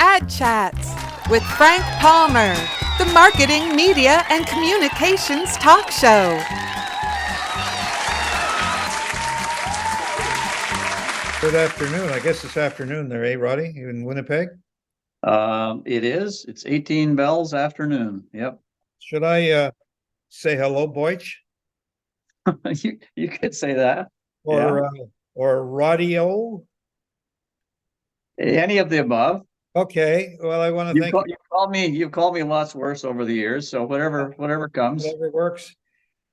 CHATS with Frank Palmer, the marketing, media, and communications talk show. Good afternoon. I guess it's afternoon there, Roddy? You in Winnipeg? It is. It's 18 bells afternoon. Yep. Should I say hello, Boych? You could say that. Or Radio? Any of the above. Okay. Well, I want to thank you. You've called me lots worse over the years, so whatever comes. Whatever works.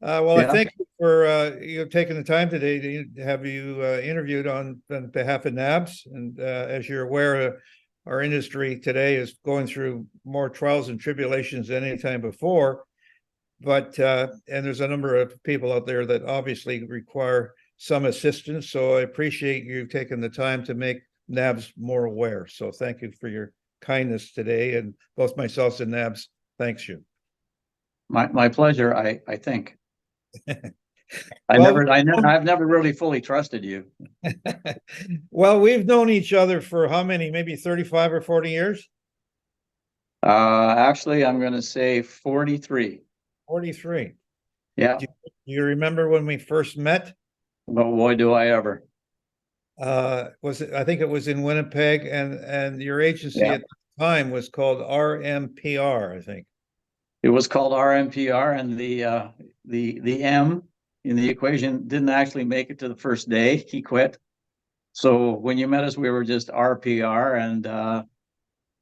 Well, I thank you for you taking the time today to have you interviewed on behalf of NABs. And as you're aware, our industry today is going through more trials and tribulations than any time before. But and there's a number of people out there that obviously require some assistance. So I appreciate you taking the time to make NABs more aware. So thank you for your kindness today. And both myself and NABs, thanks you. My pleasure, I think. I've never really fully trusted you. Well, we've known each other for how many? Maybe 35 or 40 years? Actually, I'm going to say 43. 43. Yeah. Do you remember when we first met? Well, boy, do I ever. I think it was in Winnipeg, and your agency at the time was called RMPR, I think. It was called RMPR, and the M in the equation didn't actually make it to the first day. He quit. So when you met us, we were just RPR, and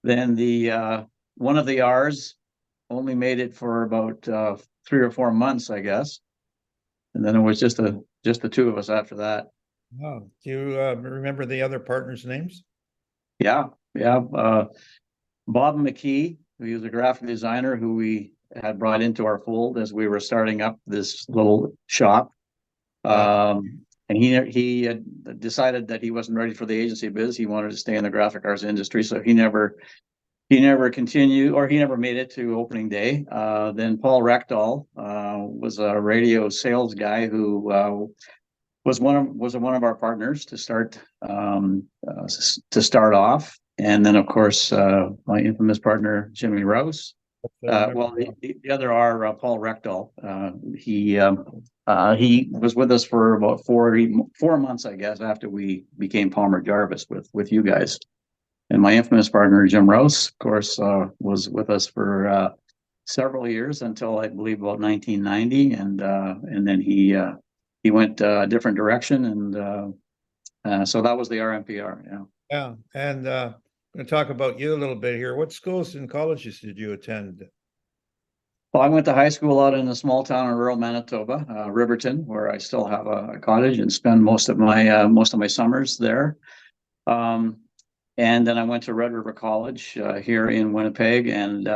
then the one of the R's only made it for about 3 or 4 months, I guess, and then it was just the two of us after that. Oh, do you remember the other partners' names? Yeah. Bob McKee, who was a graphic designer who we had brought into our fold as we were starting up this little shop. And he had decided that he wasn't ready for the agency biz. He wanted to stay in the graphic arts industry. So he never continued, or he never made it to opening day. Then Paul Rectal was a radio sales guy who was one of our partners to start off. And then, of course, my infamous partner, Jimmy Rouse. The other R, Paul Rectal. He was with us for about 4 months, I guess, after we became Palmer Jarvis with you guys. And my infamous partner, Jim Rouse, of course, was with us for several years until I believe about 1990, and then he went a different direction, and so that was the RMPR. Yeah, and I'm going to talk about you a little bit here. What schools and colleges did you attend? Well, I went to high school out in a small town in rural Manitoba, Riverton, where I still have a cottage and spend most of my summers there. And then I went to Red River College here in Winnipeg, and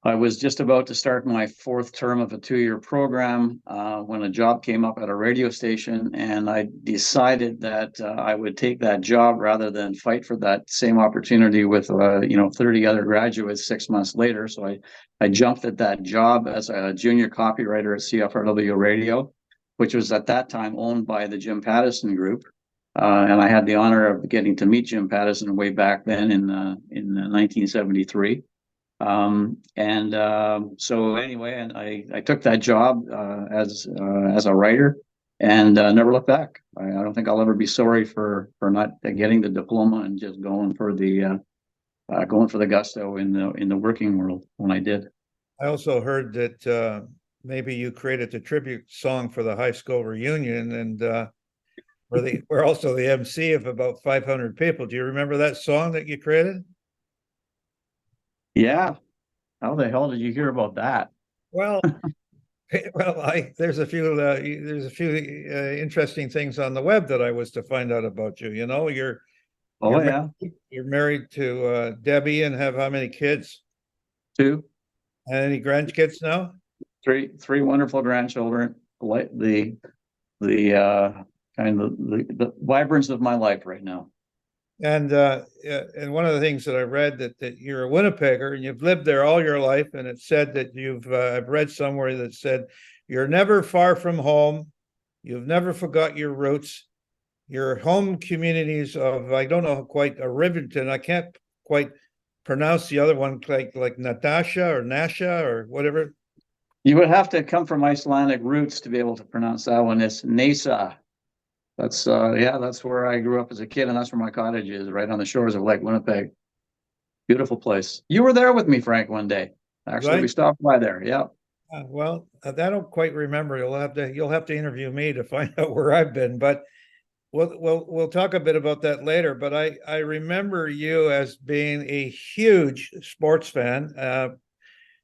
I was just about to start my 4th term of a 2-year program when a job came up at a radio station, and I decided that I would take that job rather than fight for that same opportunity with 30 other graduates 6 months later. So I jumped at that job as a junior copywriter at CFRW Radio, which was at that time owned by the Jim Pattison Group. And I had the honor of getting to meet Jim Pattison way back then in 1973. So anyway, and I took that job as a writer, and never looked back. I don't think I'll ever be sorry for not getting the diploma and just going for the gusto in the working world when I did. I also heard that maybe you created the tribute song for the high school reunion, and we're also the MC of about 500 people. Do you remember that song that you created? Yeah. How the hell did you hear about that? Well, there's a few interesting things on the web that I was to find out about you. You're married to Debbie, and have how many kids? 2. And any grandkids now? 3 wonderful grandchildren. The kind of the vibrance of my life right now. And one of the things that I read that you're a Winnipegger and you've lived there all your life, and it said that I've read somewhere that said you're never far from home, you've never forgot your roots, your home communities of, I don't know quite, a Riverton. I can't quite pronounce the other one like Natasha or Nasha or whatever? You would have to come from Icelandic roots to be able to pronounce that one. It's Nesa. That's that's where I grew up as a kid, and that's where my cottage is, right on the shores of Lake Winnipeg. Beautiful place. You were there with me, Frank, one day. Actually, Right. we stopped by there. Yeah. Well, I don't quite remember. You'll have to interview me to find out where I've been, but we'll talk a bit about that later. But I remember you as being a huge sports fan.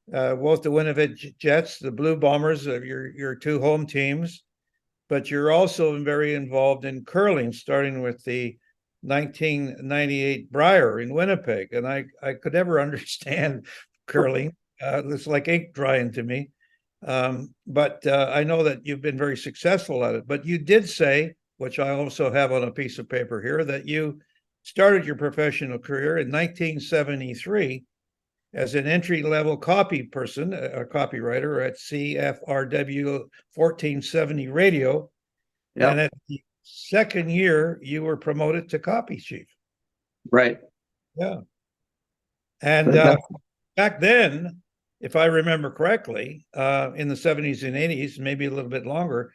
Both the Winnipeg Jets, the Blue Bombers, your two home teams, but you're also very involved in curling, starting with the 1998 Brier in Winnipeg. And I could never understand curling. It's like ink drying to me. But I know that you've been very successful at it. But you did say, which I also have on a piece of paper here, that you started your professional career in 1973 as an entry-level copy person, a copywriter at CFRW 1470 Radio. Yeah. And at the second year, you were promoted to copy chief. Right. Yeah. And back then, if I remember correctly, in the 70s and 80s, maybe a little bit longer,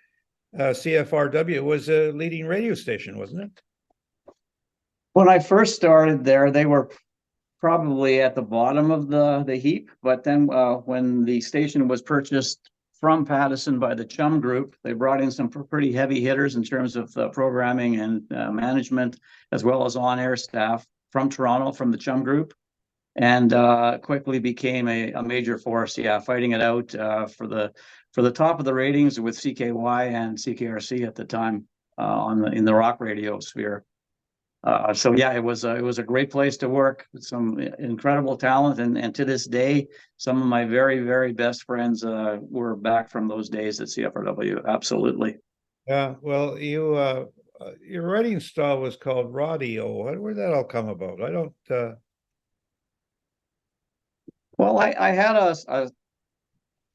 CFRW was a leading radio station, wasn't it? When I first started there, they were probably at the bottom of the heap. But then when the station was purchased from Pattison by the Chum Group, they brought in some pretty heavy hitters in terms of programming and management, as well as on-air staff from Toronto, from the Chum Group, and quickly became a major force. Yeah, fighting it out for the top of the ratings with CKY and CKRC at the time in the rock radio sphere. So yeah, it was a great place to work with some incredible talent, and to this day, some of my very, very best friends were back from those days at CFRW. Absolutely. Yeah. Well, your writing style was called Rodeo. Where did that all come about? I don't. Well, I had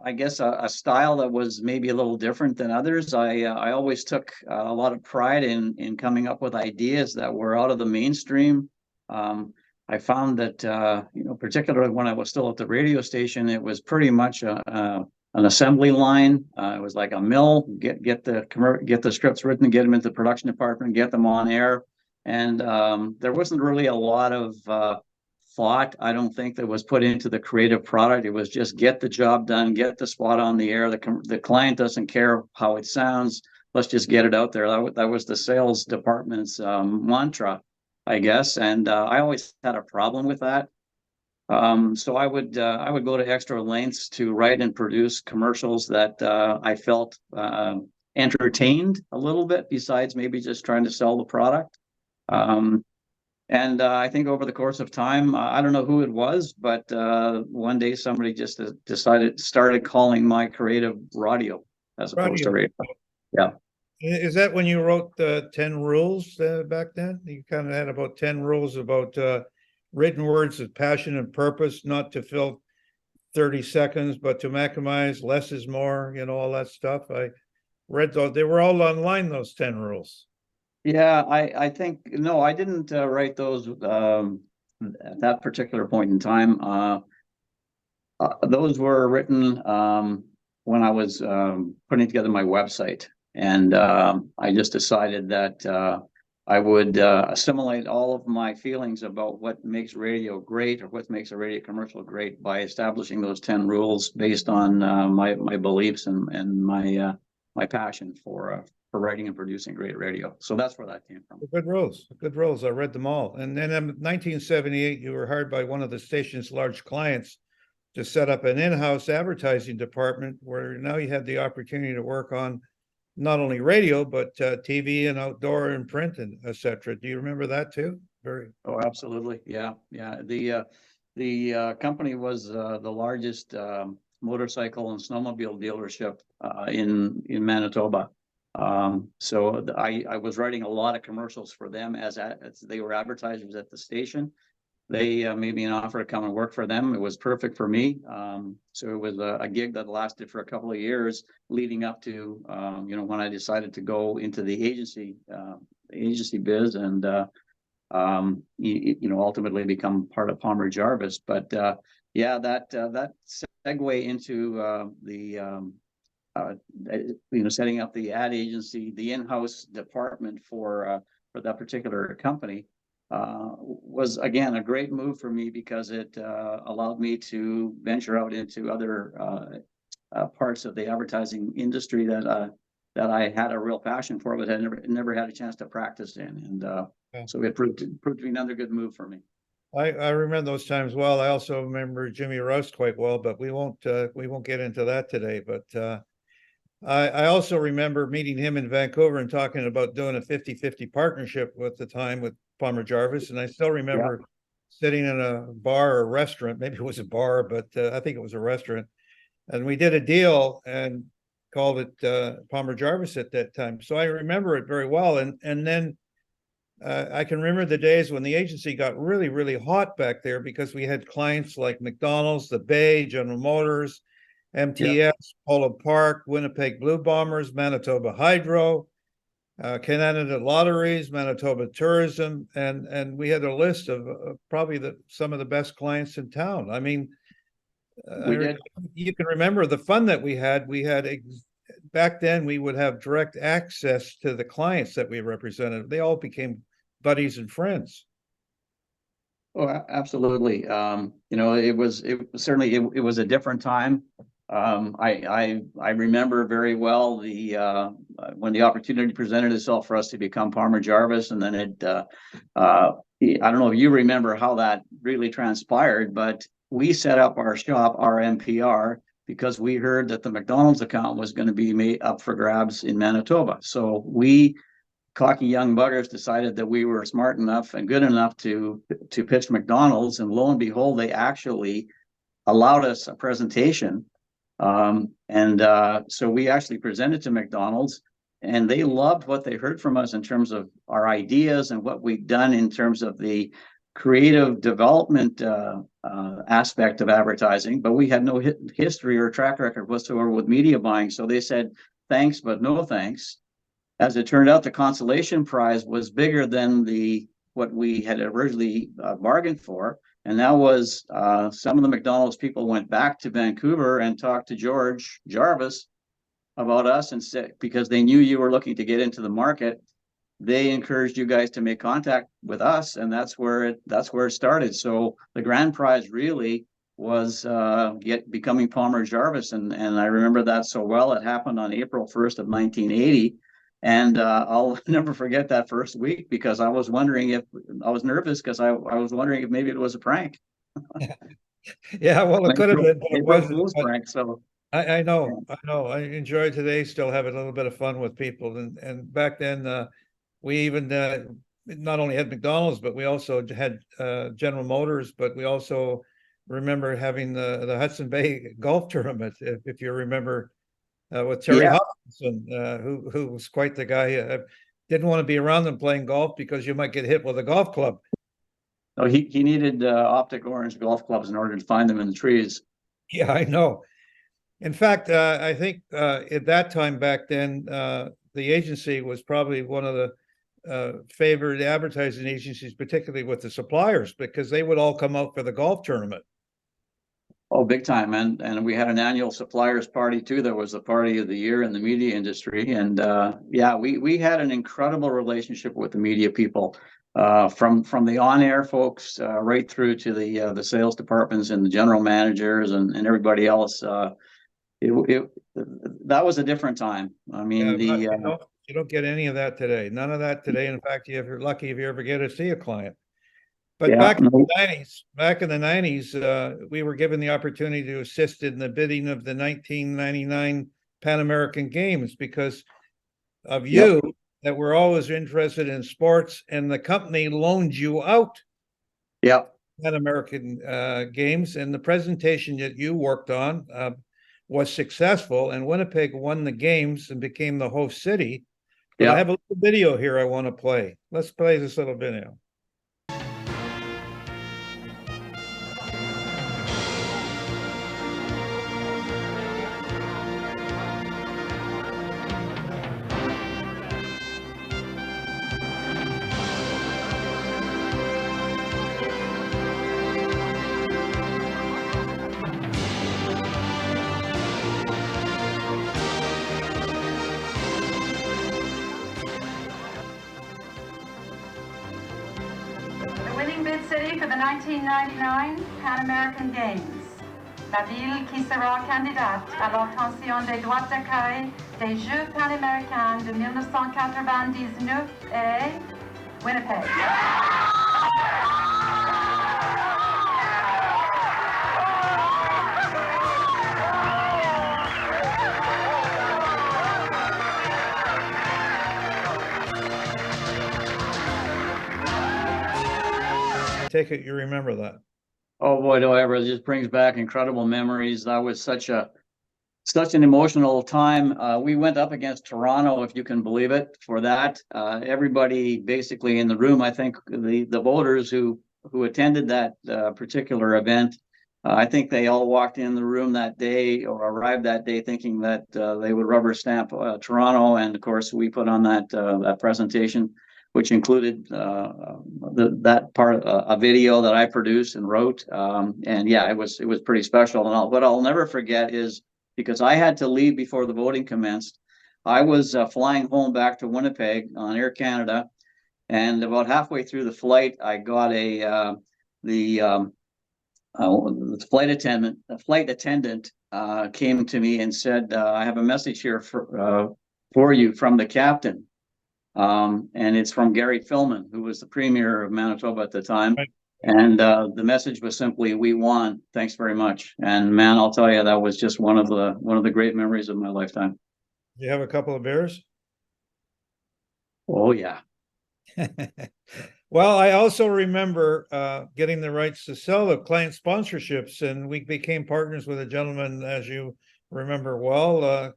I guess a style that was maybe a little different than others. I always took a lot of pride in coming up with ideas that were out of the mainstream. I found that particularly when I was still at the radio station, it was pretty much an assembly line. It was like a mill. Get the scripts written, get them into the production department, get them on air, and there wasn't really a lot of thought, I don't think, that was put into the creative product. It was just get the job done, get the spot on the air. The client doesn't care how it sounds. Let's just get it out there. That was the sales department's mantra, I guess. And I always had a problem with that. So I would go to extra lengths to write and produce commercials that I felt entertained a little bit, besides maybe just trying to sell the product. And I think over the course of time, I don't know who it was, but one day somebody just started calling my creative radio as opposed to radio. Yeah. Is that when you wrote the 10 rules back then? You kind of had about 10 rules about written words of passion and purpose, not to fill 30 seconds, but to maximize less is more, all that stuff. I read those. They were all online, those 10 rules. Yeah, I think, no, I didn't write those at that particular point in time. Those were written when I was putting together my website. And I just decided that I would assimilate all of my feelings about what makes radio great, or what makes a radio commercial great, by establishing those 10 rules based on my beliefs and my passion for writing and producing great radio. So that's where that came from. Good rules. I read them all. And then in 1978, you were hired by one of the station's large clients to set up an in-house advertising department, where now you had the opportunity to work on not only radio, but TV and outdoor and print and et cetera. Do you remember that too? Oh, absolutely. Yeah. The company was the largest motorcycle and snowmobile dealership in Manitoba. So I was writing a lot of commercials for them as they were advertisers at the station. They made me an offer to come and work for them. It was perfect for me. So it was a gig that lasted for a couple of years, leading up to when I decided to go into the agency biz. And ultimately become part of Palmer Jarvis. But yeah, that segue into setting up the ad agency, the in-house department for that particular company, was again a great move for me, because it allowed me to venture out into other parts of the advertising industry that I had a real passion for, but had never had a chance to practice in, and so it proved to be another good move for me. I remember those times well. I also remember Jimmy Rust quite well, but we won't get into that today. But I also remember meeting him in Vancouver and talking about doing a 50-50 partnership with the time with Palmer Jarvis. And I still remember sitting in a bar or restaurant, maybe it was a bar, but I think it was a restaurant. And we did a deal and called it Palmer Jarvis at that time. So I remember it very well. And then I can remember the days when the agency got really, really hot back there, because we had clients like McDonald's, the Bay, General Motors, MTS, Polo Park, Winnipeg Blue Bombers, Manitoba Hydro, Canada Lotteries, Manitoba Tourism, and we had a list of probably some of the best clients in town. I mean, you can remember the fun that we had. Back then, we would have direct access to the clients that we represented. They all became buddies and friends. Oh, absolutely. It was certainly it was a different time. I remember very well when the opportunity presented itself for us to become Palmer Jarvis, and then I don't know if you remember how that really transpired, but we set up our shop, our MPR, because we heard that the McDonald's account was going to be made up for grabs in Manitoba. So we, cocky young buggers, decided that we were smart enough and good enough to pitch McDonald's, and lo and behold, they actually allowed us a presentation. So we actually presented to McDonald's, and they loved what they heard from us in terms of our ideas and what we've done in terms of the creative development aspect of advertising, but we had no history or track record whatsoever with media buying. So they said, thanks, but no thanks. As it turned out, the consolation prize was bigger than what we had originally bargained for. And that was some of the McDonald's people went back to Vancouver and talked to George Jarvis about us, and said, because they knew you were looking to get into the market, they encouraged you guys to make contact with us, and that's where it started. So the grand prize really was becoming Palmer Jarvis, and I remember that so well. It happened on April 1st of 1980. And I'll never forget that first week, because I was nervous, because I was wondering if maybe it was a prank. Yeah, well, it could have been, but it wasn't. Prank, so I know. I enjoy today, still have a little bit of fun with people. And back then, we even not only had McDonald's, but we also had General Motors, but we also remember having the Hudson Bay golf tournament, if you remember, with Terry Hopkinson, who was quite the guy. Didn't want to be around them playing golf because you might get hit with a golf club. No, he needed optic orange golf clubs in order to find them in the trees. Yeah, I know. In fact, I think at that time back then, the agency was probably one of the favored advertising agencies, particularly with the suppliers, because they would all come out for the golf tournament. Oh, big time, and we had an annual suppliers party too. That was the party of the year in the media industry, and we had an incredible relationship with the media people, from the on-air folks right through to the sales departments and the general managers and everybody else. That was a different time. I mean, you don't get any of that today. None of that today. In fact, you're lucky if you ever get to see a client. But back in the 90s, we were given the opportunity to assist in the bidding of the 1999 Pan American Games because of you, that were always interested in sports, and the company loaned you out. Pan American Games, and the presentation that you worked on was successful, and Winnipeg won the games and became the host city. But I have a little video here I want to play. Let's play this little video. City for the 1999 Pan American Games. La ville qui sera candidate à l'obtention des droits d'accueil des Jeux panaméricains de 1999 est Winnipeg. Take it you remember that. Oh boy, do I ever! It just brings back incredible memories. That was such an emotional time. We went up against Toronto, if you can believe it, for that. Everybody basically in the room, I think the voters who attended that particular event, I think they all walked in the room that day or arrived that day thinking that they would rubber stamp Toronto. And of course, we put on that presentation, which included that part, a video that I produced and wrote. And yeah, it was pretty special. And what I'll never forget is, because I had to leave before the voting commenced, I was flying home back to Winnipeg on Air Canada, and about halfway through the flight, I got the flight attendant came to me and said, "I have a message here for you from the captain." And it's from Gary Filmon, who was the premier of Manitoba at the time. Right. And the message was simply, "We won. Thanks very much." And man, I'll tell you, that was just one of the great memories of my lifetime. You have a couple of beers? Oh yeah. Well, I also remember getting the rights to sell the client sponsorships, and we became partners with a gentleman, as you remember well,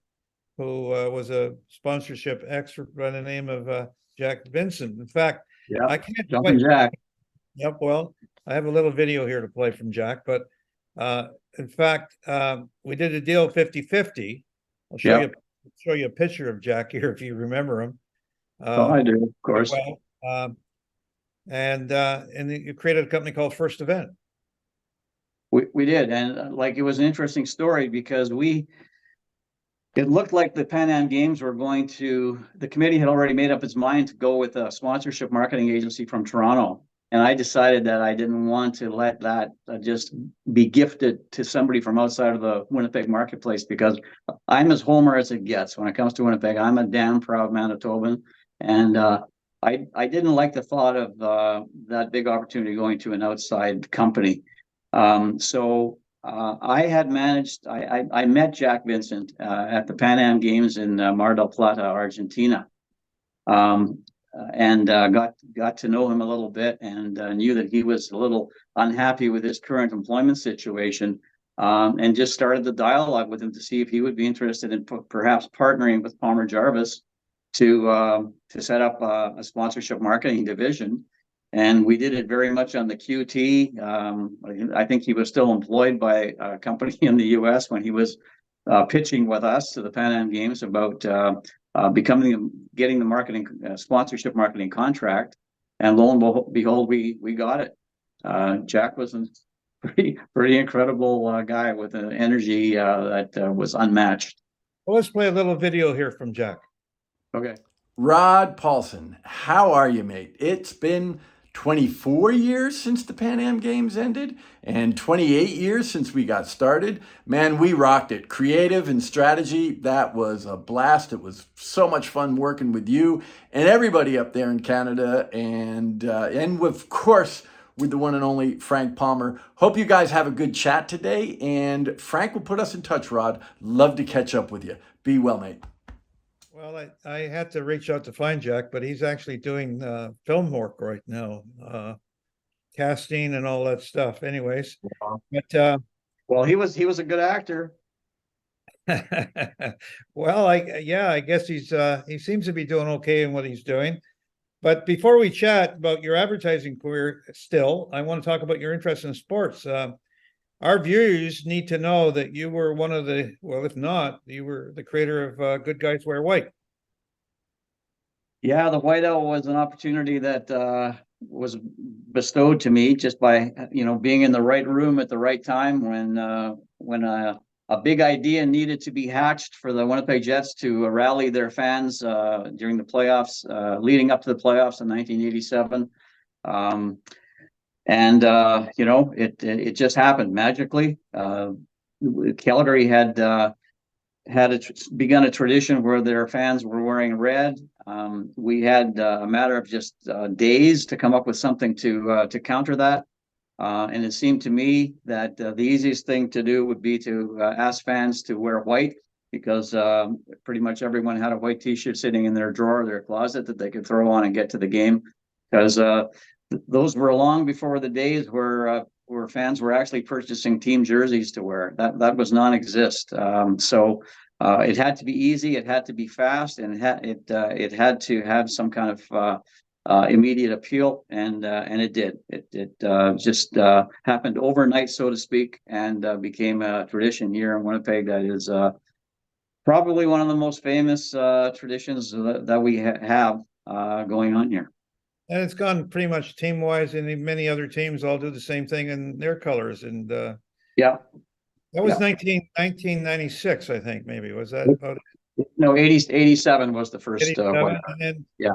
who was a sponsorship expert by the name of Jack Vincent. In fact, Yeah, I can't Jumping Jack. Yep. Well, I have a little video here to play from Jack, but in fact, we did a deal 50-50. I'll show you a picture of Jack here if you remember him. Oh, I do, of course. Well, and you created a company called First Event. We did, and like it was an interesting story because it looked like the Pan Am Games were going to. The committee had already made up its mind to go with a sponsorship marketing agency from Toronto. And I decided that I didn't want to let that just be gifted to somebody from outside of the Winnipeg marketplace, because I'm as Homer as it gets when it comes to Winnipeg. I'm a damn proud Manitoban. And I didn't like the thought of that big opportunity going to an outside company. So I had managed, I met Jack Vincent at the Pan Am Games in Mar del Plata, Argentina. And got to know him a little bit, and knew that he was a little unhappy with his current employment situation, and just started the dialogue with him to see if he would be interested in perhaps partnering with Palmer Jarvis to set up a sponsorship marketing division. And we did it very much on the QT. I think he was still employed by a company in the US when he was pitching with us to the Pan Am Games about getting the marketing sponsorship marketing contract, and lo and behold, we got it. Jack was a pretty incredible guy with an energy that was unmatched. Well, let's play a little video here from Jack. Okay. Rod Palson, how are you, mate? It's been 24 years since the Pan Am Games ended and 28 years since we got started. Man, we rocked it. Creative and strategy, that was a blast. It was so much fun working with you and everybody up there in Canada, and of course with the one and only Frank Palmer. Hope you guys have a good chat today, and Frank will put us in touch, Rod. Love to catch up with you. Be well, mate. Well, I had to reach out to find Jack, but he's actually doing film work right now, casting and all that stuff. Anyways, but well, he was a good actor. Well, I guess he seems to be doing okay in what he's doing. But before we chat about your advertising career, still, I want to talk about your interest in sports. Our viewers need to know that you were one of the, well, if not, you were the creator of Good Guys Wear White. Yeah, the Whiteout was an opportunity that was bestowed to me just by, being in the right room at the right time when a big idea needed to be hatched for the Winnipeg Jets to rally their fans during the playoffs, leading up to the playoffs in 1987. And you know, it just happened magically. Calgary had begun a tradition where their fans were wearing red. We had a matter of just days to come up with something to counter that. And it seemed to me that the easiest thing to do would be to ask fans to wear white, because pretty much everyone had a white T-shirt sitting in their drawer, their closet, that they could throw on and get to the game. Because those were long before the days where fans were actually purchasing team jerseys to wear. That was non-exist. So it had to be easy, it had to be fast, and it had to have some kind of immediate appeal, and it did. It just happened overnight, so to speak, and became a tradition here in Winnipeg that is probably one of the most famous traditions that we have going on here. And it's gone pretty much team-wise, and many other teams all do the same thing in their colors. And yeah, that was 1996, I think. Maybe was that about it? No, 87 was the first. 87, and then, yeah.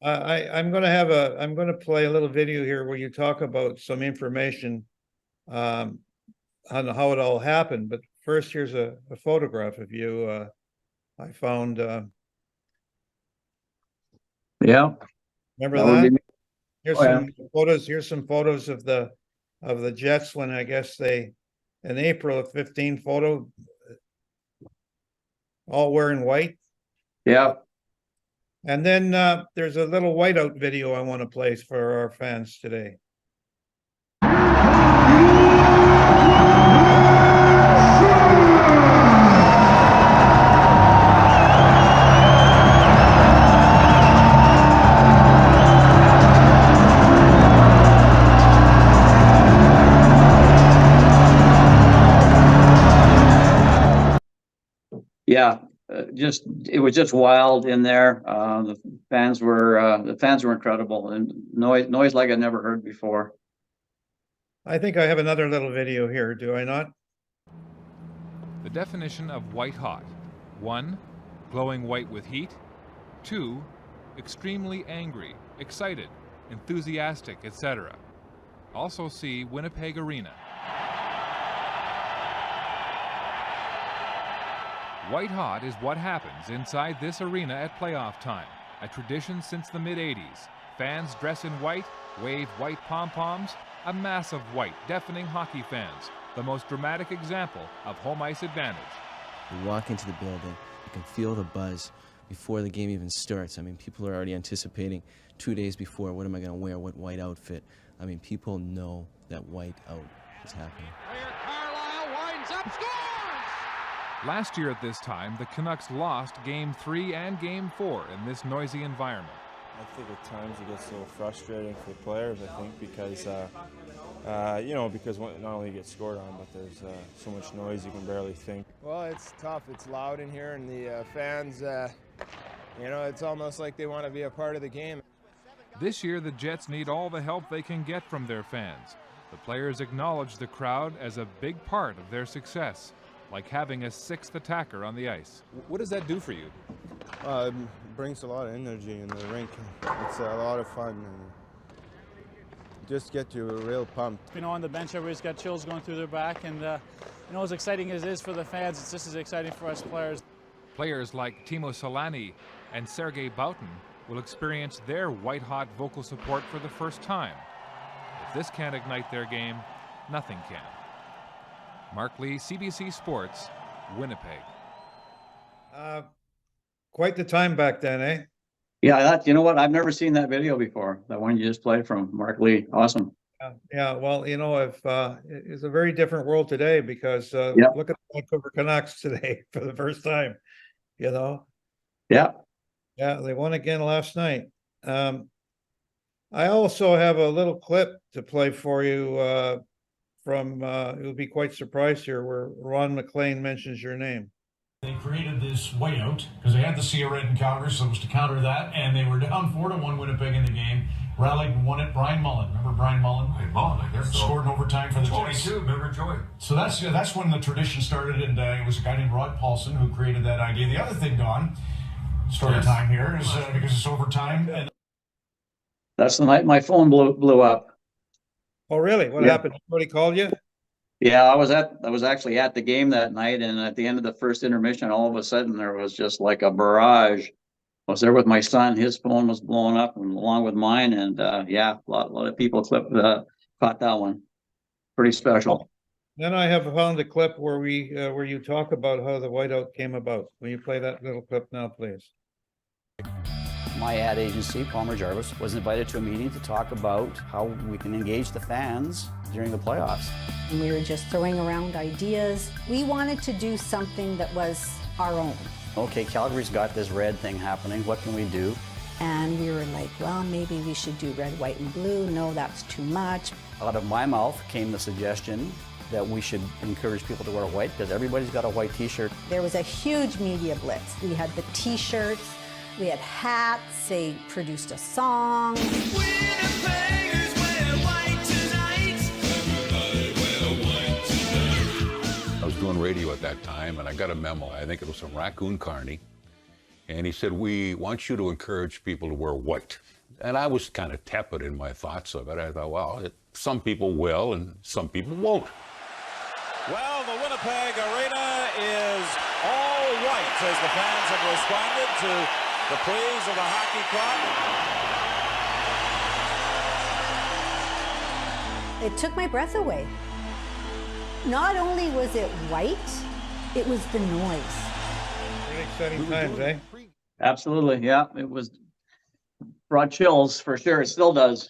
I'm going to play a little video here where you talk about some information on how it all happened. But first, here's a photograph of you. I found. Yeah. Remember that? Here's some photos. Here's some photos of the Jets when I guess in April of 15 photo, all wearing white. Yeah. And then there's a little Whiteout video I want to play for our fans today. Yeah, it was just wild in there. The fans were incredible, and noise like I'd never heard before. I think I have another little video here, do I not? The definition of white hot: 1, glowing white with heat; 2, extremely angry, excited, enthusiastic, etc. Also see Winnipeg Arena. White hot is what happens inside this arena at playoff time, a tradition since the mid-'80s. Fans dress in white, wave white pom-poms, a mass of white, deafening hockey fans, the most dramatic example of home ice advantage. You walk into the building, you can feel the buzz before the game even starts. I mean, people are already anticipating 2 days before, what am I going to wear, what white outfit. I mean, people know that white out is happening. Carlisle winds up, scores! Last year at this time, the Canucks lost Game 3 and Game 4 in this noisy environment. I think at times it gets a little frustrating for players, I think, because, because not only you get scored on, but there's so much noise you can barely think. Well, it's tough. It's loud in here, and the fans, it's almost like they want to be a part of the game. This year, the Jets need all the help they can get from their fans. The players acknowledge the crowd as a big part of their success, like having a 6th attacker on the ice. What does that do for you? It brings a lot of energy in the rink. It's a lot of fun, and just get you real pumped. On the bench, everybody's got chills going through their back, and as exciting as it is for the fans, it's just as exciting for us players. Players like Timo Solani and Sergei Boutin will experience their white-hot vocal support for the first time. If this can't ignite their game, nothing can. Mark Lee, CBC Sports, Winnipeg. Quite the time back then, eh? Yeah, you know what? I've never seen that video before. That one you just played from Mark Lee. Awesome. Yeah. Well, it's a very different world today because look at the Vancouver Canucks today for the first time. Yeah. Yeah, they won again last night. I also have a little clip to play for you from, you'll be quite surprised here, where Ron McLean mentions your name. They created this whiteout because they had the sea red in Calgary, so it was to counter that, and they were down 4-1 Winnipeg in the game. Rallied and won it. Brian Mullen, remember Brian Mullen? I guess so. Scored in overtime for the Jets. 22, remember Joy. So that's when the tradition started, and it was a guy named Rod Palson who created that idea. The other thing, Don, story time here is because it's overtime. And that's the night my phone blew up. Oh, really? What happened? Somebody called you? Yeah, I was actually at the game that night, and at the end of the first intermission, all of a sudden there was just like a barrage. I was there with my son. His phone was blowing up, and along with mine, and yeah, a lot of people caught that one. Pretty special. Then I have found a clip where where you talk about how the Whiteout came about. Will you play that little clip now, please? My ad agency, Palmer Jarvis, was invited to a meeting to talk about how we can engage the fans during the playoffs. We were just throwing around ideas. We wanted to do something that was our own. Okay, Calgary's got this red thing happening. What can we do? And we were like, well, maybe we should do red, white, and blue. No, that's too much. Out of my mouth came the suggestion that we should encourage people to wear white because everybody's got a white t-shirt. There was a huge media blitz. We had the t-shirts, we had hats, they produced a song. Winnipeggers wear white tonight. Everybody wear white tonight. I was doing radio at that time, and I got a memo. I think it was from Raccoon Carney. And he said, we want you to encourage people to wear white. And I was kind of tepid in my thoughts of it. I thought, well, some people will and some people won't. Well, the Winnipeg Arena is all white as the fans have responded to the pleas of the hockey crowd. It took my breath away. Not only was it white, it was the noise. Pretty exciting times, eh? Absolutely, yeah. It brought chills for sure. It still does.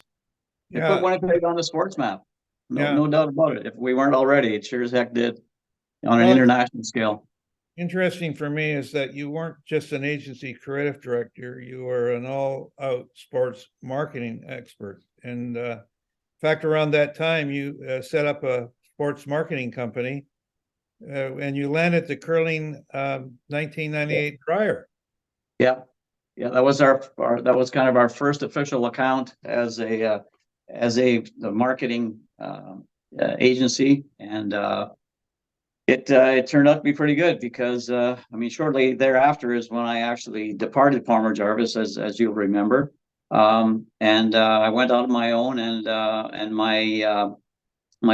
It put Winnipeg on the sports map. No doubt about it. If we weren't already, it sure as heck did on an international scale. Interesting for me is that you weren't just an agency creative director, you were an all-out sports marketing expert. And in fact, around that time, you set up a sports marketing company and you landed the curling 1998 Brier. Yeah, that was that was kind of our first official account as a marketing agency, and it turned out to be pretty good because I mean, shortly thereafter is when I actually departed Palmer Jarvis, as you'll remember, and I went out on my own, and my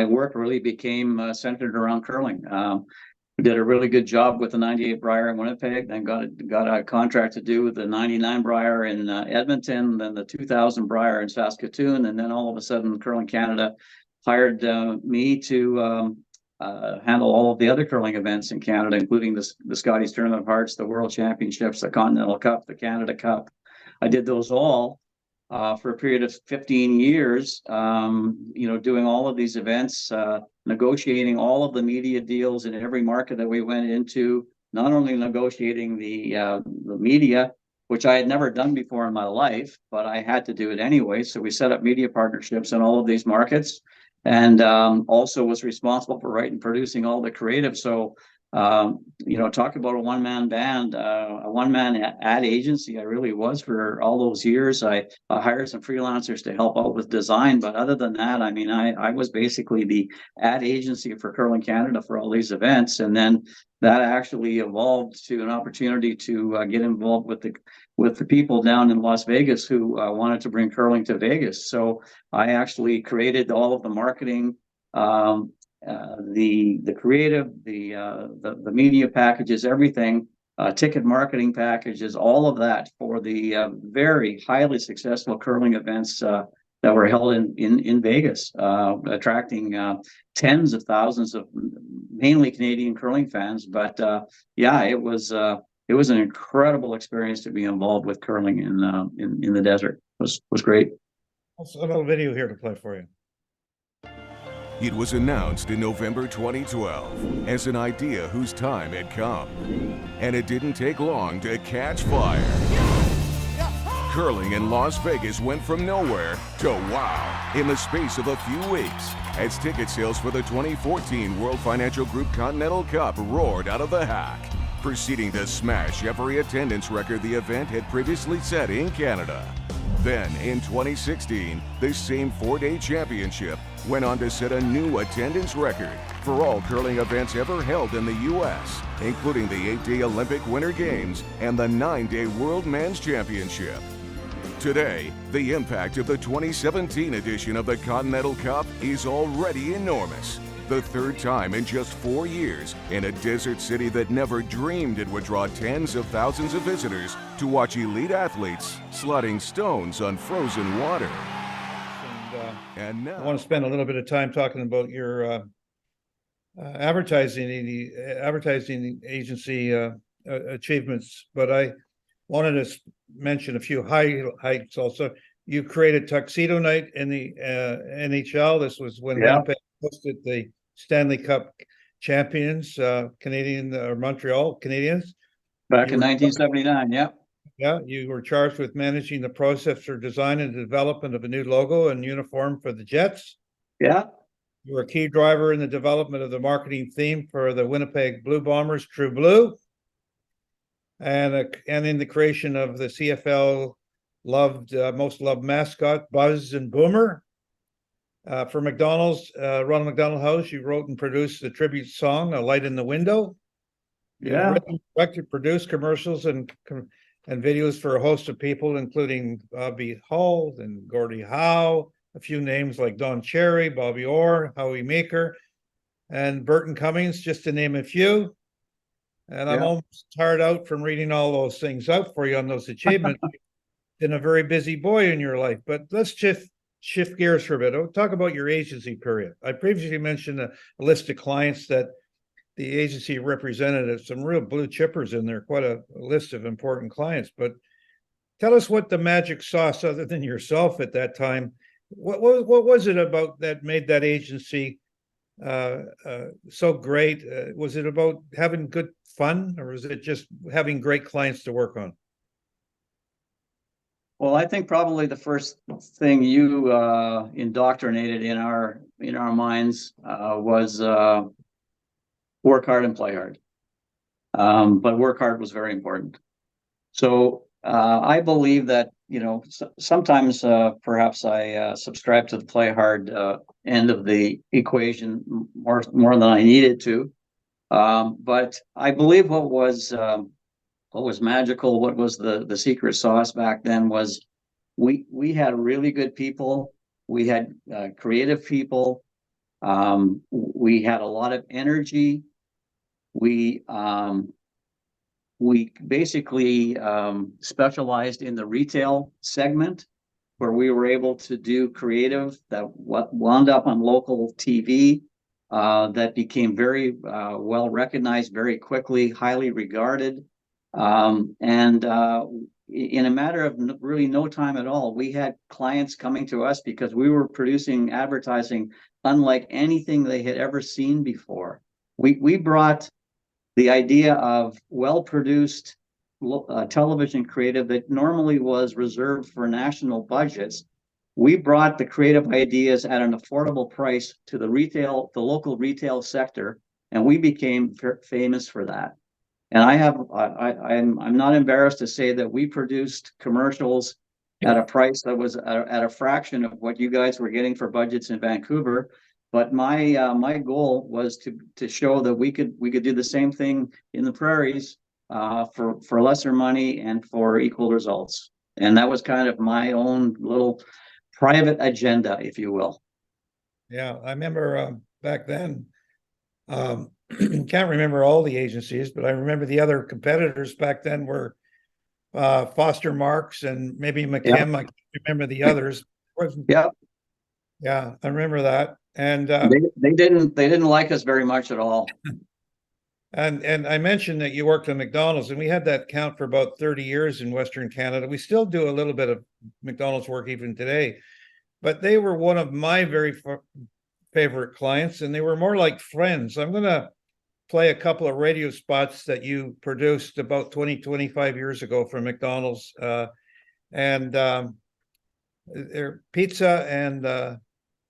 work really became centered around curling. We did a really good job with the 98 Brier in Winnipeg, then got a contract to do with the 99 Brier in Edmonton, then the 2000 Brier in Saskatoon, and then all of a sudden Curling Canada hired me to handle all of the other curling events in Canada, including the Scotties Tournament of Hearts, the World Championships, the Continental Cup, the Canada Cup. I did those all for a period of 15 years, doing all of these events, negotiating all of the media deals in every market that we went into, not only negotiating the media, which I had never done before in my life, but I had to do it anyway. So we set up media partnerships in all of these markets, and also was responsible for writing and producing all the creative. So talk about a one-man band, a one-man ad agency. I really was for all those years. I hired some freelancers to help out with design, but other than that, I mean, I was basically the ad agency for Curling Canada for all these events, and then that actually evolved to an opportunity to get involved with the people down in Las Vegas who wanted to bring curling to Vegas. So I actually created all of the marketing, the creative, the media packages, everything, ticket marketing packages, all of that for the very highly successful curling events that were held in Vegas, attracting tens of thousands of mainly Canadian curling fans. But it was an incredible experience to be involved with curling in the desert. It was great. Also, a little video here to play for you. It was announced in November 2012 as an idea whose time had come, and it didn't take long to catch fire. Curling in Las Vegas went from nowhere to wow in the space of a few weeks as ticket sales for the 2014 World Financial Group Continental Cup roared out of the hack, proceeding to smash every attendance record the event had previously set in Canada. Then, in 2016, this same four-day championship went on to set a new attendance record for all curling events ever held in the U.S., including the 8-day Olympic Winter Games and the 9-day World Men's Championship. Today, the impact of the 2017 edition of the Continental Cup is already enormous. The third time in just 4 years in a desert city that never dreamed it would draw tens of thousands of visitors to watch elite athletes sliding stones on frozen water. And now I want to spend a little bit of time talking about your advertising agency achievements, but I wanted to mention a few highlights also. You created Tuxedo Night in the NHL. This was when Winnipeg hosted the Stanley Cup champions, Canadian or Montreal Canadiens. Back in 1979, yeah. Yeah, you were charged with managing the process for design and development of a new logo and uniform for the Jets. Yeah. You were a key driver in the development of the marketing theme for the Winnipeg Blue Bombers, True Blue, and in the creation of the CFL most loved mascot, Buzz and Boomer. For McDonald's, Ronald McDonald House, you wrote and produced the tribute song, A Light in the Window. Yeah. You directed, produced commercials and videos for a host of people, including Bobby Hull and Gordie Howe, a few names like Don Cherry, Bobby Orr, Howie Meeker, and Burton Cummings, just to name a few. And I'm almost tired out from reading all those things out for you on those achievements. Been a very busy boy in your life, but let's just shift gears for a bit. I'll talk about your agency period. I previously mentioned a list of clients that the agency represented, some real blue chippers in there, quite a list of important clients. But tell us what the magic sauce, other than yourself at that time, what was it about that made that agency so great? Was it about having good fun, or was it just having great clients to work on? Well, I think probably the first thing you indoctrinated in our minds was work hard and play hard. But work hard was very important. So I believe that, sometimes perhaps I subscribe to the play hard end of the equation more than I needed to. But I believe what was magical, what was the secret sauce back then was we had really good people. We had creative people. We had a lot of energy. We basically specialized in the retail segment, where we were able to do creative that wound up on local TV, that became very well recognized very quickly, highly regarded. And in a matter of really no time at all, we had clients coming to us because we were producing advertising unlike anything they had ever seen before. We brought the idea of well-produced television creative that normally was reserved for national budgets. We brought the creative ideas at an affordable price to the local retail sector, and we became famous for that. And I'm not embarrassed to say that we produced commercials at a price that was at a fraction of what you guys were getting for budgets in Vancouver. But my goal was to show that we could do the same thing in the prairies for lesser money and for equal results. And that was kind of my own little private agenda, if you will. Yeah, I remember back then. Can't remember all the agencies, but I remember the other competitors back then were Foster Marks and maybe McKim. I can't remember the others. Yeah, I remember that. And they didn't like us very much at all. And I mentioned that you worked at McDonald's, and we had that count for about 30 years in Western Canada. We still do a little bit of McDonald's work even today, but they were one of my very favorite clients, and they were more like friends. I'm going to play a couple of radio spots that you produced about 25 years ago for McDonald's, and they're pizza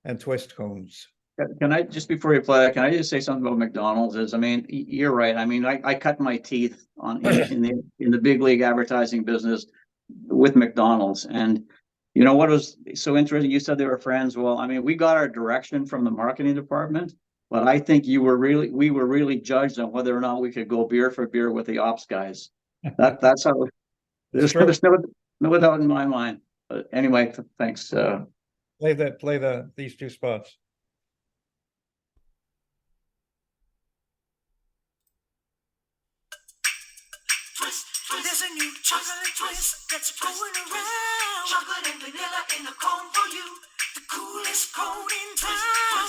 and twist cones. Can I, just before you play that, can I just say something about McDonald's? You're right. I cut my teeth in the big league advertising business with McDonald's. And you know what was so interesting? You said they were friends. Well, we got our direction from the marketing department, but I think we were really judged on whether or not we could go beer for beer with the ops guys. That's how. There's no doubt in my mind. Anyway, thanks. Play these two spots. There's a new chocolate twist that's going around. Chocolate and vanilla in a cone for you. The coolest cone in town.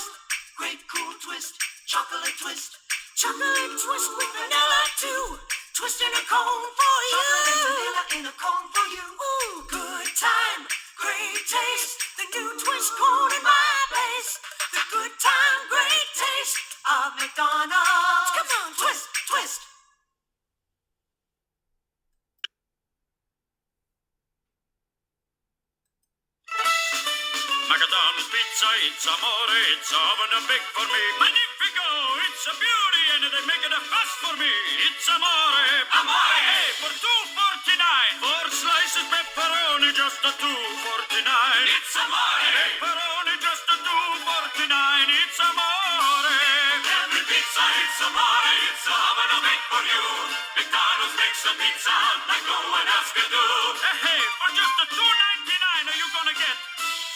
Great cool twist, chocolate twist. Chocolate twist with vanilla too. Twist in a cone for you. Chocolate and vanilla in a cone for you. Ooh, good time, great taste. The new twist cone in my place. The good time, great taste of McDonald's. Come on, twist, twist. McDonald's pizza, it's amore, it's oven a big for me. Magnifico, it's a beauty and they make it a fast for me. It's amore, amore, hey, for $2.49. 4 slices pepperoni, just a $2.49. It's amore, pepperoni, just a $2.49. It's amore. Every pizza, it's amore, it's oven a big for you. McDonald's makes a pizza like no one else can do. Hey, for just a $2.99, are you gonna get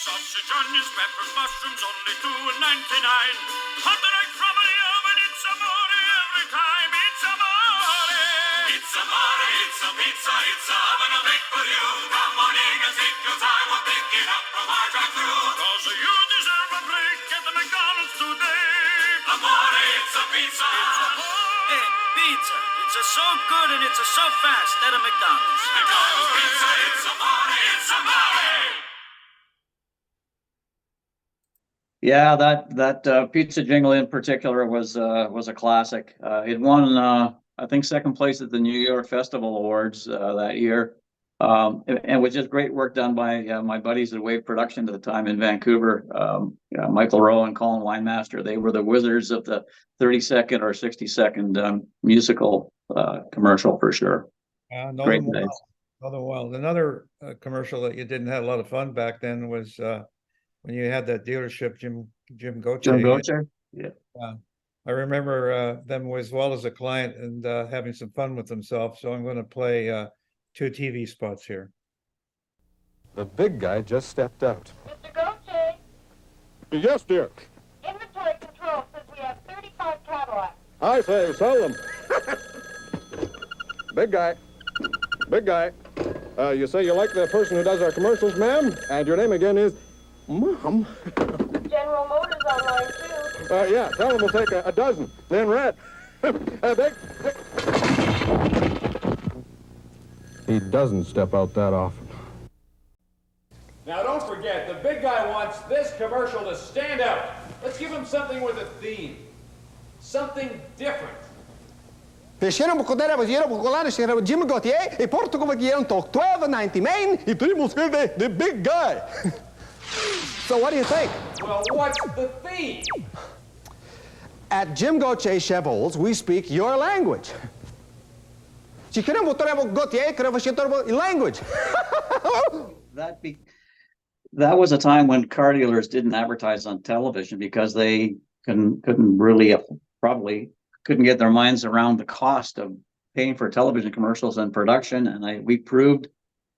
sausage, onions, peppers, mushrooms, only $2.99. Hot right from the oven, it's amore every time. It's amore. It's amore, it's a pizza, it's a oven a bake for you. Come on in and take your time, we'll pick it up from our drive-thru. 'Cause you deserve a break at the McDonald's today. Amore, it's a pizza. Hey, pizza. It's so good and it's so fast at a McDonald's. McDonald's pizza, it's amore, it's amore. Yeah, that pizza jingle in particular was a classic. It won, I think, second place at the New York Festival Awards that year. And was just great work done by my buddies at Wave Production at the time in Vancouver. Michael Rowe and Colin Winemaster. They were the wizards of the 30-second or 60-second musical commercial for sure. Great days. Another commercial that you didn't have a lot of fun back then was when you had that dealership, Jim Gauthier. Jim Gauthier, yeah. I remember them as well as a client and having some fun with themselves. So I'm going to play 2 TV spots here. The big guy just stepped out. Mr. Gauthier, Yes, dear. inventory control says we have 35 Cadillacs. I say, sell them. Big guy. Big guy. You say you like the person who does our commercials, ma'am? And your name again is Mom. General Motors online too. Yeah, tell them we'll take a dozen. Then red. He doesn't step out that often. Now don't forget, the big guy wants this commercial to stand out. Let's give him something with a theme. Something different. Pesceram poder avviare popolare c'era Jim Gauthier e porto come che talk 12.90 main e primo the big guy. So what do you think? Well, what's the theme? At Jim Gauthier Chevrolet, we speak your language. Ci queremos Gauthier, queremos language. That was a time when car dealers didn't advertise on television because they couldn't really probably couldn't get their minds around the cost of paying for television commercials and production. And we proved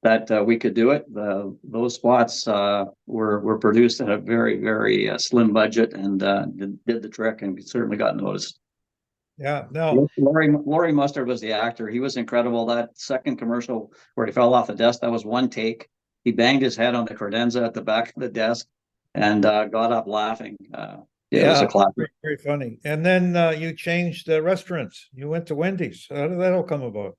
that we could do it. Those spots were produced at a very, very slim budget and did the trick, and we certainly got noticed. Yeah, no. Laurie Mustard was the actor. He was incredible. That second commercial where he fell off the desk, that was one take. He banged his head on the credenza at the back of the desk and got up laughing. It was a classic. Very, very funny. And then you changed restaurants. You went to Wendy's. How did that all come about?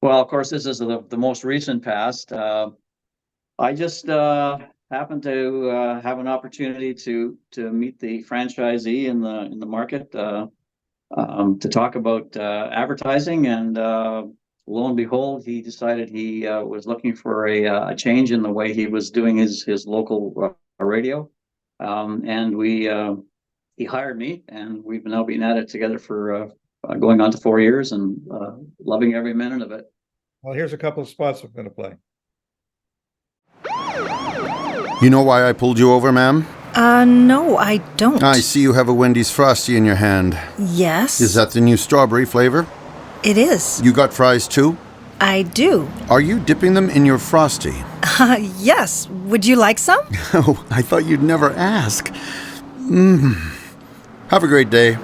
Well, of course, this is the most recent past. I just happened to have an opportunity to meet the franchisee in the market to talk about advertising, and lo and behold, he decided he was looking for a change in the way he was doing his local radio, and he hired me, and we've now been at it together for going on to 4 years, and loving every minute of it. Well, here's a couple of spots I'm going to play. You know why I pulled you over, ma'am? No, I don't. I see you have a Wendy's Frosty in your hand. Yes. Is that the new strawberry flavor? It is. You got fries too? I do. Are you dipping them in your Frosty? Yes. Would you like some? Oh, I thought you'd never ask. Have a great day.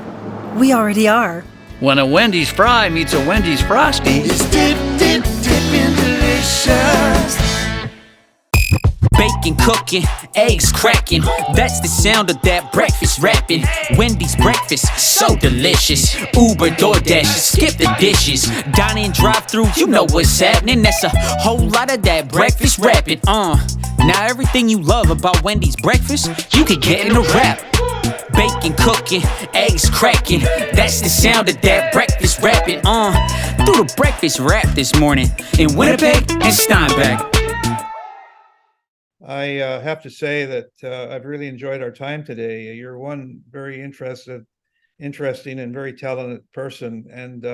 We already are. When a Wendy's fry meets a Wendy's Frosty, It's dip, dip, dipping delicious. Bacon cooking, eggs cracking. That's the sound of that breakfast rapping. Wendy's breakfast, so delicious. Uber, DoorDash, skip the dishes. Dine in, drive through, you know what's happening. That's a whole lot of that breakfast rapping. Now everything you love about Wendy's breakfast, you can get in a wrap. Bacon cooking, eggs cracking. That's the sound of that breakfast rapping. Through the breakfast rap this morning in Winnipeg and Steinbach. I have to say that I've really enjoyed our time today. You're one very interesting and very talented person, and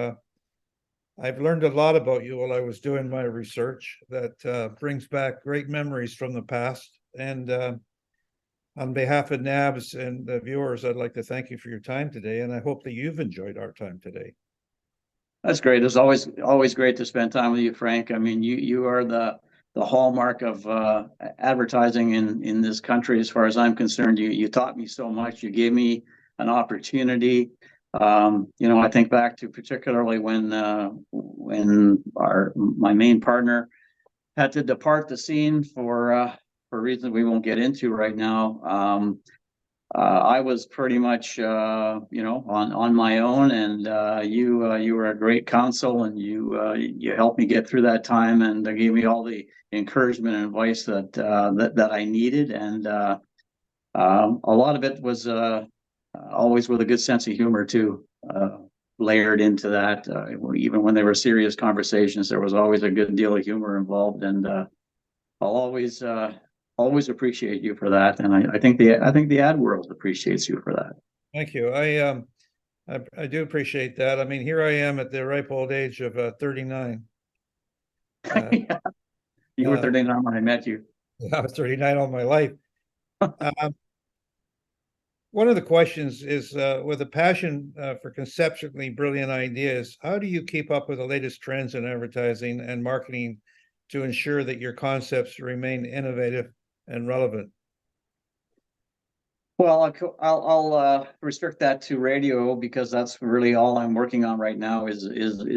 I've learned a lot about you while I was doing my research that brings back great memories from the past. And on behalf of NABS and the viewers, I'd like to thank you for your time today, and I hope that you've enjoyed our time today. That's great. It's always great to spend time with you, Frank. I mean, you are the hallmark of advertising in this country, as far as I'm concerned. You taught me so much. You gave me an opportunity. I think back to particularly when my main partner had to depart the scene for reasons we won't get into right now. I was pretty much on my own, and you were a great counsel, and you helped me get through that time, and gave me all the encouragement and advice that I needed, and a lot of it was always with a good sense of humor too, layered into that. Even when there were serious conversations, there was always a good deal of humor involved, and I'll always appreciate you for that, and I think the ad world appreciates you for that. Thank you. I do appreciate that. I mean, here I am at the ripe old age of 39. Yeah. You were 39 when I met you. I was 39 all my life. One of the questions is, with a passion for conceptually brilliant ideas, how do you keep up with the latest trends in advertising and marketing to ensure that your concepts remain innovative and relevant? Well, I'll restrict that to radio, because that's really all I'm working on right now is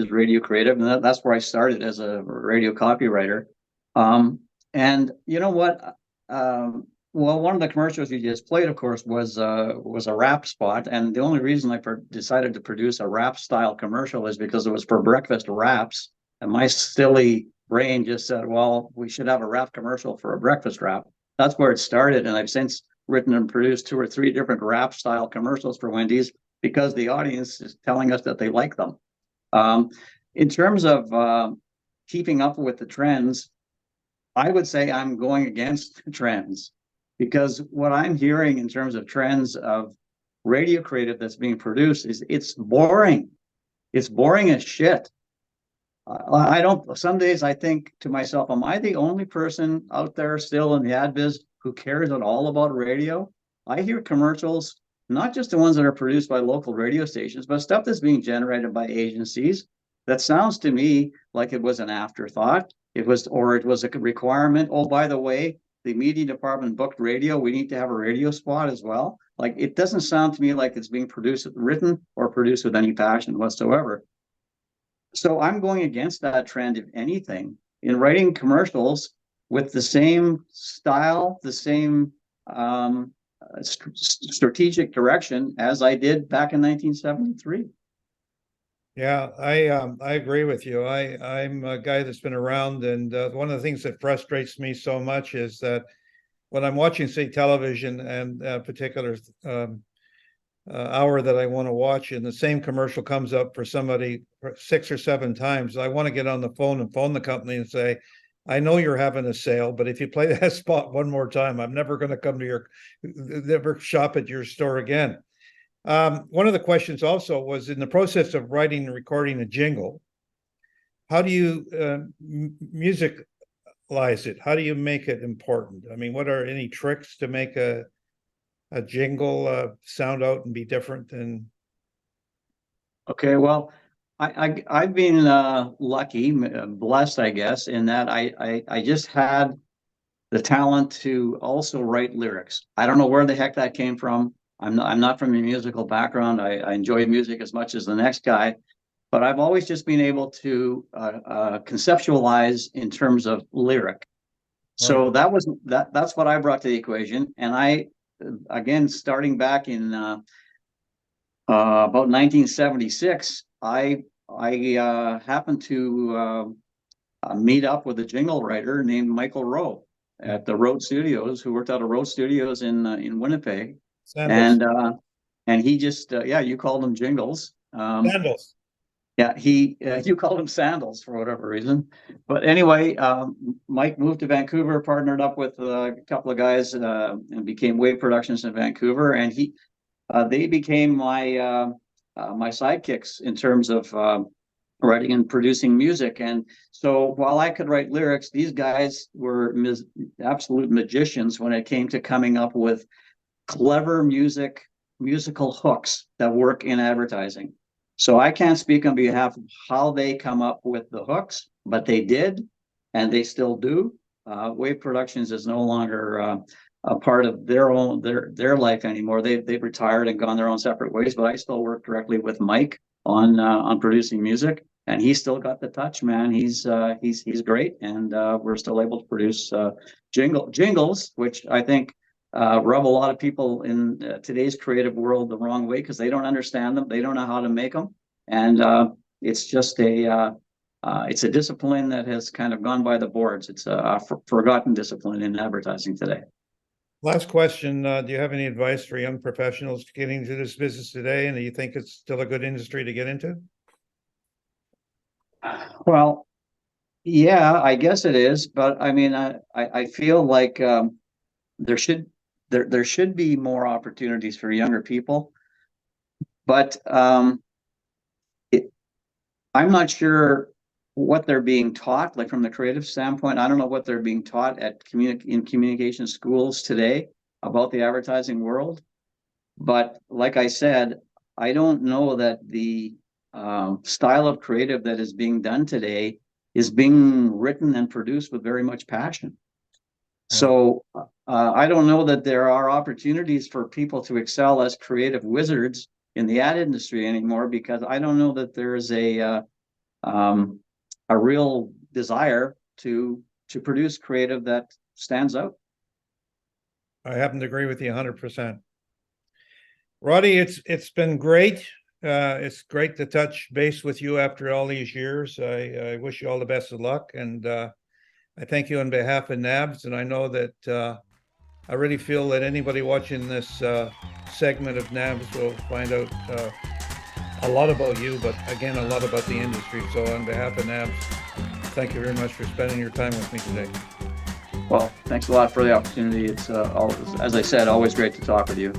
radio creative, and that's where I started as a radio copywriter. And you know what? Well, one of the commercials you just played, of course, was a rap spot, and the only reason I decided to produce a rap style commercial is because it was for breakfast wraps, and my silly brain just said, well, we should have a rap commercial for a breakfast wrap. That's where it started, and I've since written and produced 2 or 3 different rap style commercials for Wendy's because the audience is telling us that they like them. In terms of keeping up with the trends, I would say I'm going against the trends, because what I'm hearing in terms of trends of radio creative that's being produced is it's boring. It's boring as shit. Some days I think to myself, am I the only person out there still in the ad biz who cares at all about radio? I hear commercials, not just the ones that are produced by local radio stations, but stuff that's being generated by agencies that sounds to me like it was an afterthought. It was a requirement. Oh, by the way, the media department booked radio. We need to have a radio spot as well. Like, it doesn't sound to me like it's being written or produced with any passion whatsoever. So I'm going against that trend, if anything, in writing commercials with the same style, the same strategic direction as I did back in 1973. Yeah, I agree with you. I'm a guy that's been around, and one of the things that frustrates me so much is that when I'm watching, say, television, and a particular hour that I want to watch, and the same commercial comes up for somebody 6 or 7 times, I want to get on the phone and phone the company and say, I know you're having a sale, but if you play that spot one more time, I'm never going to never shop at your store again. One of the questions also was, in the process of writing and recording a jingle, how do you musicalize it? How do you make it important? I mean, what are any tricks to make a jingle sound out and be different than? Okay, well, I've been lucky, blessed, I guess, in that I just had the talent to also write lyrics. I don't know where the heck that came from. I'm not from a musical background. I enjoy music as much as the next guy, but I've always just been able to conceptualize in terms of lyric. So that's what I brought to the equation. And I, again, starting back in about 1976, I happened to meet up with a jingle writer named Michael Rowe at the Road Studios, who worked out of Road Studios in Winnipeg. Sandals. And he just you called them jingles. Sandals. Yeah, you called him Sandals for whatever reason. But anyway, Mike moved to Vancouver, partnered up with a couple of guys, and became Wave Productions in Vancouver. And they became my sidekicks in terms of writing and producing music. And so while I could write lyrics, these guys were absolute magicians when it came to coming up with clever musical hooks that work in advertising. So I can't speak on behalf of how they come up with the hooks, but they did, and they still do. Wave Productions is no longer a part of their life anymore. They've retired and gone their own separate ways, but I still work directly with Mike on producing music, and he's still got the touch, man. He's great, and we're still able to produce jingles, which I think rub a lot of people in today's creative world the wrong way, because they don't understand them, they don't know how to make them, and it's just it's a discipline that has kind of gone by the boards. It's a forgotten discipline in advertising today. Last question, do you have any advice for young professionals getting into this business today, and do you think it's still a good industry to get into? Well, yeah, I guess it is, but I mean, I feel like there should be more opportunities for younger people, but I'm not sure what they're being taught, like from the creative standpoint. I don't know what they're being taught at in communication schools today about the advertising world. But like I said, I don't know that the style of creative that is being done today is being written and produced with very much passion. So I don't know that there are opportunities for people to excel as creative wizards in the ad industry anymore, because I don't know that there's a real desire to produce creative that stands out. I happen to agree with you 100%. Roddy, it's been great. It's great to touch base with you after all these years. I wish you all the best of luck, and I thank you on behalf of NABS, and I know that I really feel that anybody watching this segment of NABS will find out a lot about you, but again, a lot about the industry. So on behalf of NABS, thank you very much for spending your time with me today. Well, thanks a lot for the opportunity. It's, as I said, always great to talk with you.